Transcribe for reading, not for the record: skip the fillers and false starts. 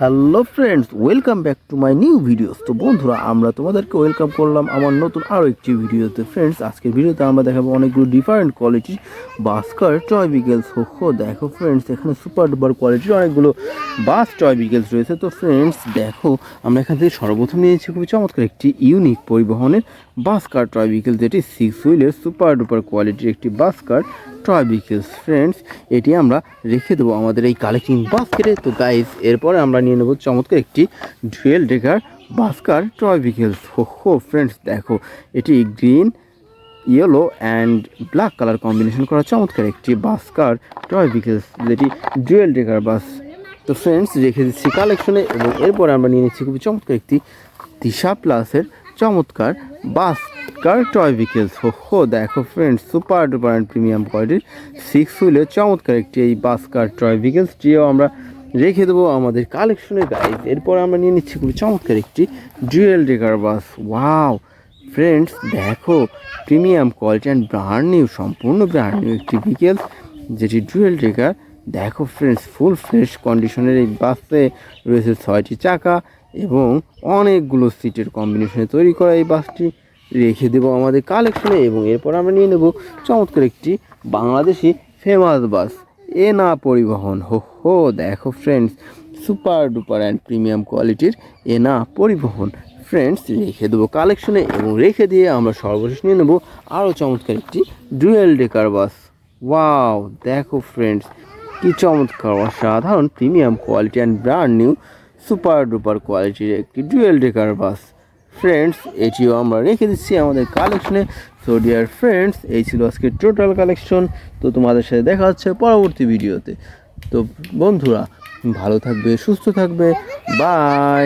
Hello friends, welcome back to my new videos. তো বন্ধুরা, আমরা তোমাদেরকে ওয়েলকাম করলাম আমার নতুন আরও একটি ভিডিওতে। ফ্রেন্ডস, আজকের ভিডিওতে আমরা দেখাবো অনেকগুলো ডিফারেন্ট কোয়ালিটির বাস্কার টয় বিকেলস। দেখো ফ্রেন্ডস, এখানে সুপার ডুপার কোয়ালিটির অনেকগুলো বাস টয় বিকেলস রয়েছে। তো ফ্রেন্ডস দেখো, আমরা এখান থেকে সর্বপ্রথম নিয়েছি খুবই চমৎকার একটি ইউনিক পরিবহনের বাস্কার টয় বিকেল, যেটি 6 হুইলের সুপার ডুপার কোয়ালিটির একটি বাস্কার টয় বিকেলস। ফ্রেন্ডস, এটি আমরা রেখে দেবো আমাদের এই কালেক্টিং বাস্কেটে। তো গাইজ, এরপরে আমরা নিয়ে নেবো চমৎকার একটি dual decker bus car toy vehicles. Friends দেখো, এটি green, yellow and black colour combination করা চমৎকার একটি বাস্কার টয় বিকেলস, যেটি ডুয়েল ডেকার বাস। তো ফ্রেন্ডস, রেখে দিচ্ছি কালেকশনে। এবং এরপরে আমরা নিয়ে নিচ্ছি খুবই চমৎকার একটি দিশা প্লাসের চমৎকার বাস্কার টয় বিকেলস। দেখো friends, super duper and premium কোয়ালিটির 6 হুইলের চমৎকার একটি এই বাস্কার টয় বিকেলসটিও আমরা রেখে দেবো আমাদের কালেকশনে গাইজ। এরপর আমরা নিয়ে নিচ্ছি খুবই চমৎকার একটি dual decker bus. Wow friends দেখো, premium quality and brand new, সম্পূর্ণ ব্র্যান্ড নিউ একটি বিকেলস, যেটি ডুয়েল ডেকার। দেখো ফ্রেন্ডস, ফুল ফ্রেশ কন্ডিশনের এই বাসে রয়েছে 6টি চাকা এবং অনেকগুলো সিটের কম্বিনেশনে তৈরি করা এই বাসটি রেখে দেবো আমাদের কালেকশনে। এবং এরপর আমরা নিয়ে নেব চমৎকার একটি বাংলাদেশি ফেমাস বাস, এনা পরিবহন। দেখো friends, super duper and premium কোয়ালিটির এনা পরিবহন। ফ্রেন্ডস, রেখে দেবো কালেকশনে। এবং রেখে দিয়ে আমরা সর্বশেষ নিয়ে নেব আরও চমৎকার একটি ডুয়েল ডেকার বাস। ওয়াও দেখো ফ্রেন্ডস, কি চমৎকার, অসাধারণ premium quality and brand new super duper কোয়ালিটির একটি ডুয়েল ডেকার বাস। ফ্রেন্ডস, এটিও আমরা রেখে দিচ্ছি আমাদের কালেকশনে। সো ডিয়ার ফ্রেন্ডস, এই ছিল আজকের টোটাল কালেকশন। তো তোমাদের সাথে দেখা হচ্ছে পরবর্তী ভিডিওতে। তো বন্ধুরা, ভালো থাকবে, সুস্থ থাকবে, বাই।